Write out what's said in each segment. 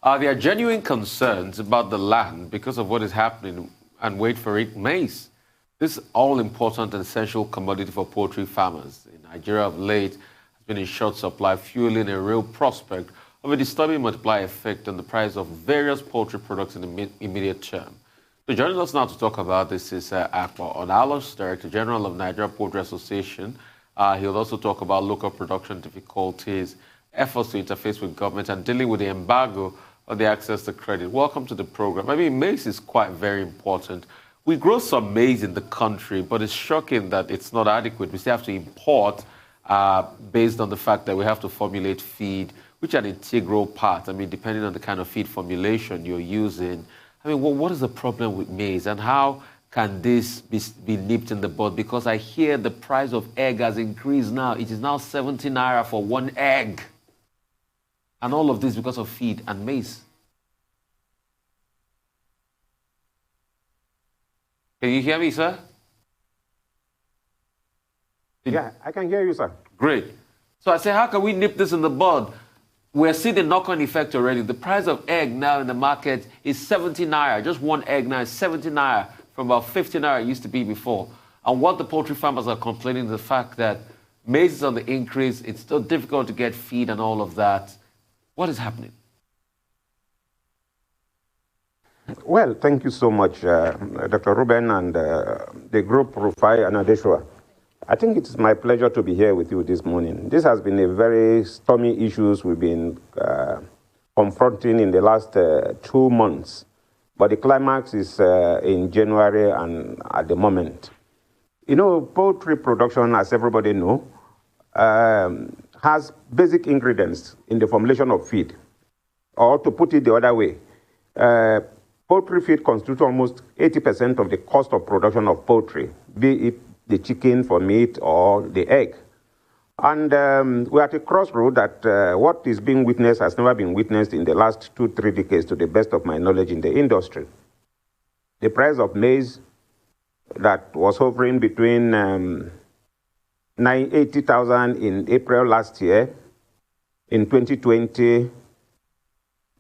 There are genuine concerns about the land because of what is happening, and wait for it, maize. This all-important and essential commodity for poultry farmers in Nigeria of late has been in short supply, fueling a real prospect of a disturbing multiplier effect on the price of various poultry products in the immediate term. So joining us now to talk about this is Akpa Onalos, Director General of Nigeria Poultry Association. He'll also talk about local production difficulties, efforts to interface with government, and dealing with the embargo on the access to credit. Welcome to the program. I mean, maize is quite very important. We grow some maize in the country, but it's shocking that it's not adequate. We still have to import based on the fact that we have to formulate feed, which are an integral part. I mean, depending on the kind of feed formulation you're using. I mean, what is the problem with maize, and how can this be nipped in the bud? Because I hear the price of egg has increased now. It is now 70 naira for one egg. And all of this because of feed and maize. Can you hear me, sir? Yeah, I can hear you, sir. Great. So I say, how can we nip this in the bud? We're seeing the knock-on effect already. The price of egg now in the market is 70 naira. Just one egg now is 70 naira from about 50 naira it used to be before. And what the poultry farmers are complaining is the fact that maize is on the increase. It's still difficult to get feed and all of that. What is happening? Well, thank you so much, Dr. Ruben and the group Rufai and Adeshua. I think it's my pleasure to be here with you this morning. This has been a very stormy issue we've been confronting in the last 2 months. But the climax is in January and at the moment. You know, poultry production, as everybody knows, has basic ingredients in the formulation of feed. Or to put it the other way, poultry feed constitutes almost 80% of the cost of production of poultry, be it the chicken for meat or the egg. And we're at a crossroad that what is being witnessed has never been witnessed in the last 2-3 decades, to the best of my knowledge, in the industry. The price of maize that was hovering between 80,000 in April last year, in 2020,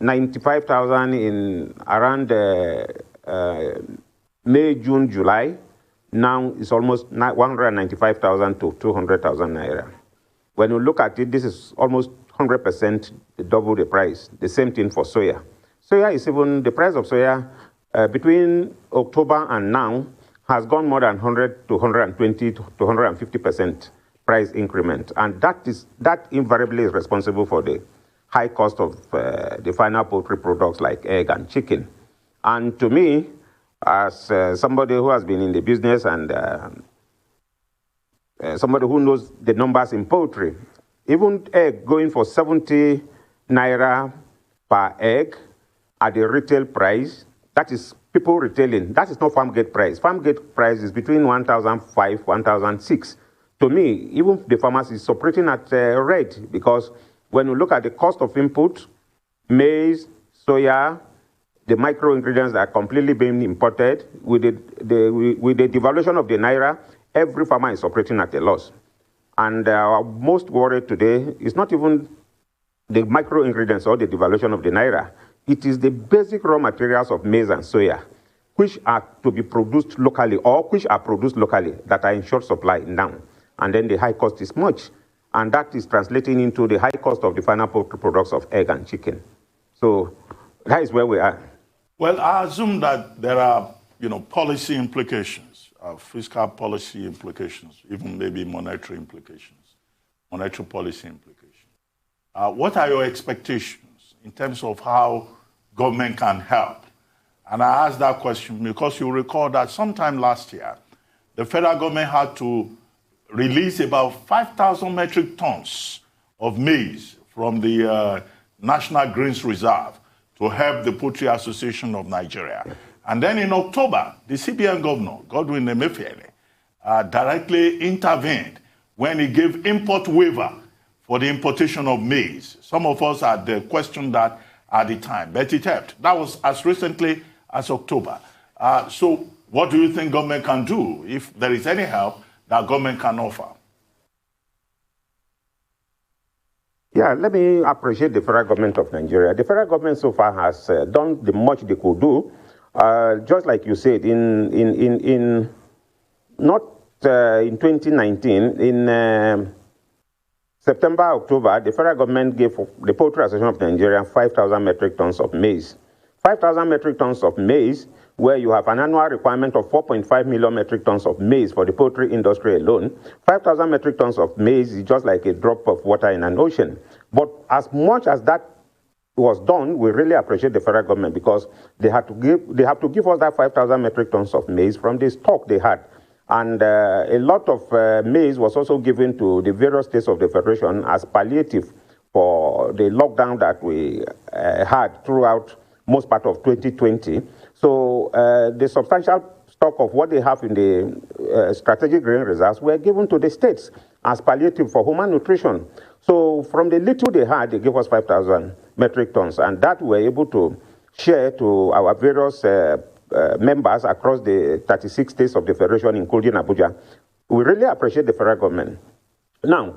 95,000 in around May, June, July. Now it's almost 195,000 to 200,000 naira. When you look at it, this is almost 100% double the price. The same thing for soya. Soya is even, the price of soya between October and now has gone more than 100 to 120 to 150% price increment. And that invariably is responsible for the high cost of the final poultry products like egg and chicken. And to me, as somebody who has been in the business and somebody who knows the numbers in poultry, even egg going for 70 naira per egg at the retail price, that is people retailing, that is not farm gate price. Farm gate price is between 1,005, 1,006. To me, even the farmers is operating at red, because when you look at the cost of input, maize, soya, the micro ingredients are completely being imported. With the devaluation of the naira, every farmer is operating at a loss. And our most worry today is not even the micro ingredients or the devaluation of the naira. It is the basic raw materials of maize and soya, which are to be produced locally or which are produced locally, that are in short supply now. And then the high cost is much. And that is translating into the high cost of the final poultry products of egg and chicken. So that is where we are. Well, I assume that there are, policy implications, fiscal policy implications, even maybe monetary implications, monetary policy implications. What are your expectations in terms of how government can help? And I ask that question because you recall that sometime last year, the federal government had to release about 5,000 metric tons of maize from the National Grains Reserve to help the Poultry Association of Nigeria. And then in October, the CBN governor, Godwin Emefiele, directly intervened when he gave import waiver for the importation of maize. Some of us had questioned that at the time, but it helped. That was as recently as October. So what do you think government can do if there is any help that government can offer? Yeah, let me appreciate the federal government of Nigeria. The federal government so far has done the much they could do. Just like you said, in 2019, in September, October, the federal government gave the Poultry Association of Nigeria 5,000 metric tons of maize. 5,000 metric tons of maize, where you have an annual requirement of 4.5 million metric tons of maize for the poultry industry alone. 5,000 metric tons of maize is just like a drop of water in an ocean. But as much as that was done, we really appreciate the federal government because they have to give us that 5,000 metric tons of maize from the stock they had. And a lot of maize was also given to the various states of the Federation as palliative for the lockdown that we had throughout most part of 2020. So the substantial stock of what they have in the strategic grain reserves were given to the states as palliative for human nutrition. So from the little they had, they gave us 5,000 metric tons, and that we were able to share to our various members across the 36 states of the Federation, including Abuja. We really appreciate the federal government. Now,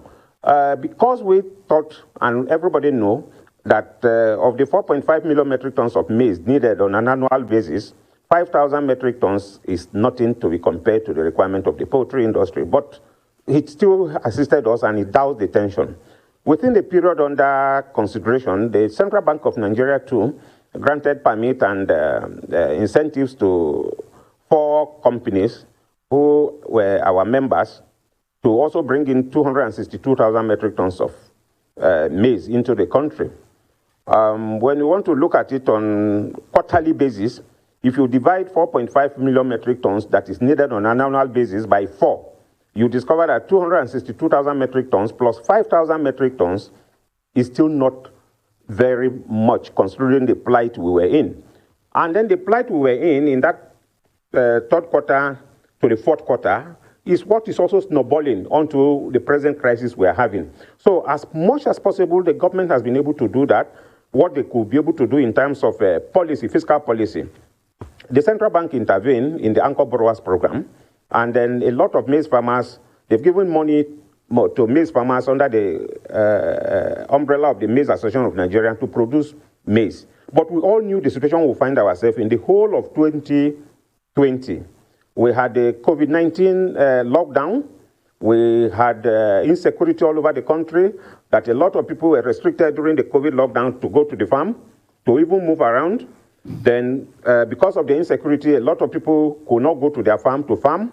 because we thought, and everybody know, that of the 4.5 million metric tons of maize needed on an annual basis, 5,000 metric tons is nothing to be compared to the requirement of the poultry industry. But it still assisted us and it doused the tension. Within the period under consideration, the Central Bank of Nigeria too granted permit and incentives to 4 companies who were our members to also bring in 262,000 metric tons of maize into the country. When you want to look at it on quarterly basis, if you divide 4.5 million metric tons that is needed on an annual basis by 4, you discover that 262,000 metric tons plus 5,000 metric tons is still not very much considering the plight we were in. And then the plight we were in that third quarter to the fourth quarter, is what is also snowballing onto the present crisis we are having. So as much as possible, the government has been able to do that, what they could be able to do in terms of policy, fiscal policy. The central bank intervened in the Anchor Borrowers Program, and then a lot of maize farmers, they've given money to maize farmers under the umbrella of the Maize Association of Nigeria to produce maize. But we all knew the situation we find ourselves in the whole of 2020. We had the COVID-19 lockdown. We had insecurity all over the country, that a lot of people were restricted during the COVID lockdown to go to the farm, to even move around. Then because of the insecurity, a lot of people could not go to their farm to farm.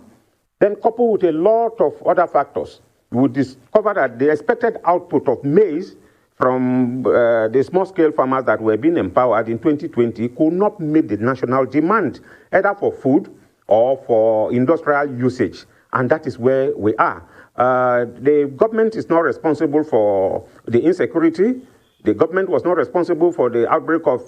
Then coupled with a lot of other factors, we discover that the expected output of maize from the small-scale farmers that were being empowered in 2020 could not meet the national demand, either for food or for industrial usage. And that is where we are. The government is not responsible for the insecurity. The government was not responsible for the outbreak of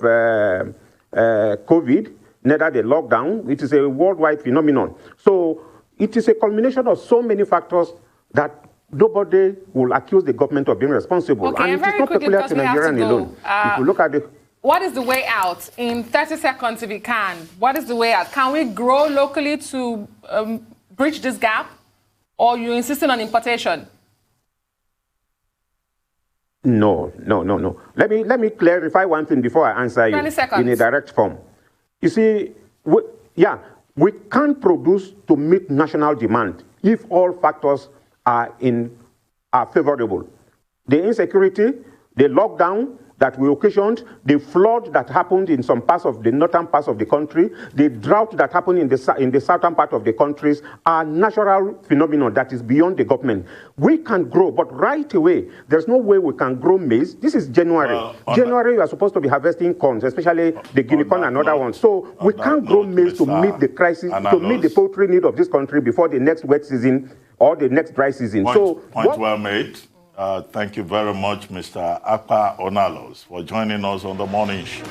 COVID, neither the lockdown. It is a worldwide phenomenon. So it is a culmination of so many factors that nobody will accuse the government of being responsible. Okay, and it is not peculiar to Nigerian alone. If you look at the... What is the way out? In 30 seconds, if you can, what is the way out? Can we grow locally to bridge this gap? Or are you insisting on importation? No. Let me clarify one thing before I answer you in a direct form. You see, we can't produce to meet national demand if all factors are favorable. The insecurity, the lockdown that we occasioned, the flood that happened in some parts of the northern parts of the country, the drought that happened in the southern part of the countries are natural phenomena that is beyond the government. We can grow, but right away, there's no way we can grow maize. This is January. January, you are supposed to be harvesting corn, especially the guinea corn and other ones. So we can't grow maize to meet the crisis, to meet the poultry need of this country before the next wet season or the next dry season. Point well made. Thank you very much, Mr. Akpa Onalos, for joining us on the morning show.